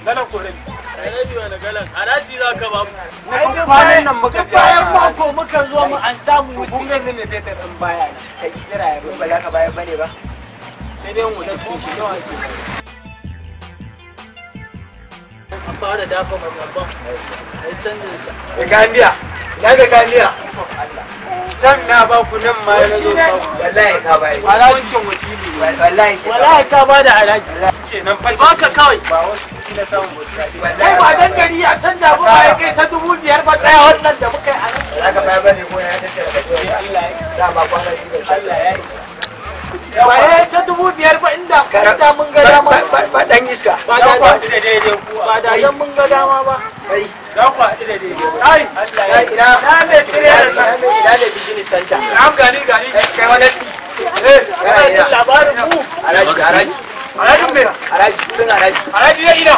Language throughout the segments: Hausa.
galan kore rabi wani galan haraji za ka ba mu kwanan nan muka bayan mako muka zo mu an samu wuce kun ganin me fetur din baya kai kira ya ba za ka bayar bane ba sai dai mu dauke shi da wake an fara dafa mazabban ai canjin sa Gandiya ya ga gandiya can na ba ku nan ma ya zo wallahi ka bayar harajin wakili wallahi sai wallahi ka ba da haraji kenan fa ba ka kawai ba wasu kuɗi na samu ba su kai ba dan gari a canja mu ba kai ta 5,000 ba tsaya wannan da muka yi a nan za ka bayar bane ko ya tattara da kai Allah ya isa dama kwana biyu da Allah ya isa ba ya ta 5,000 ba inda mun ga dama ba dan iska ba da daidai ba da dan mun ga dama ba kai za ku haɗu da daidai ai Allah ya ina na mai tsire da ina da business center am gani kai wani labarin mu haraji me haraji kudin haraji ya ina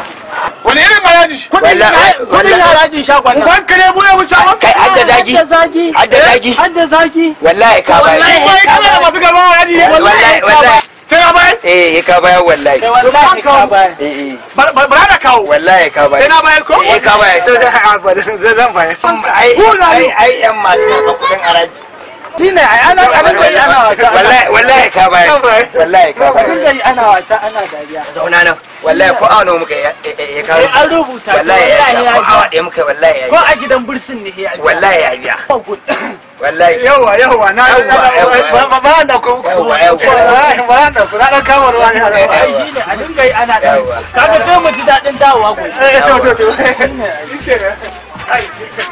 wani irin haraji kudin harajin shakon nan uban kare bude mu shakon kai hadda zagi wallahi ka bayar wallahi kana masu gaban haraji wallahi sai ka bayar ka bayar wallahi wallahi ka bayar ba da kawo wallahi ka bayar sai na bayar ko ka bayar to zan bayar ai yan masu karɓar kudin haraji shine ai ana wasa wallahi ka bayar wallahi ka bayar ana wasa ana dariya zauna nan wallahi ko awa muka ya kawo an rubuta wallahi ko awa ɗaya muka wallahi ya ko a gidan bursin ne ya wallahi ya biya wallahi yawa na ba da ku ba da ku na kama ruwa ne ai shine a dinga yi ana da kaga sai mu ji dadin dawowa gobe to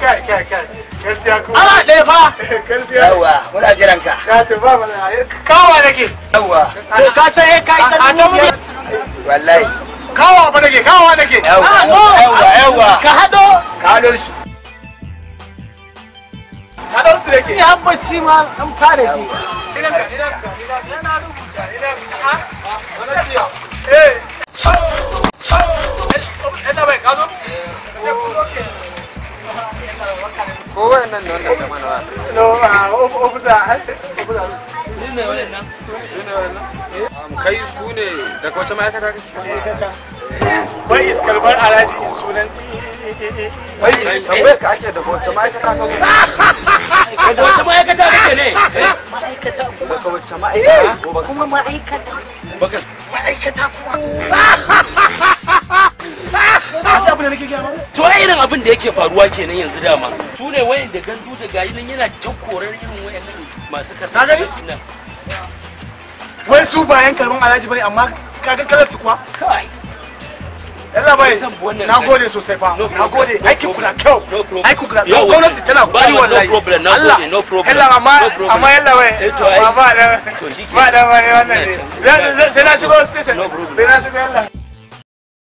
kai gaskiya ko ana ɗaya fa yawa muna jiran ka ka to ba kawa nake yawa to ka sai kai ta wallahi kawa ba nake yawa ka hado su nake ya bacci ma an fara ji idan yana rubuta bai kazo ko wannan ne wannan kamar wa no ofisa shine wannan kai ku ne daga wace ma'aikata kake bai iskalbar alaji sunan bai tambaye ka ake daga wace ma'aikata kake daga wace ma'aikata kake ne ma'aikata daga wace ma'aikata kuma ma'aikata baka ma'aikata kuma aji abin da nake gaya maka to irin abin da yake faruwa kenan yanzu dama su ne wayan da gandu da gayi nan yana ta korar irin wayannan masu karɓar nan wai su bayan karban alhaji bane amma kaga kalar su kuwa kai Allah bai na gode sosai fa na gode aikin ku na kyau aikin ku na kyau gwamnati tana kokari wallahi Allah Allah amma yalla wai ba da wannan ne sai na shigo station sai na shigo yalla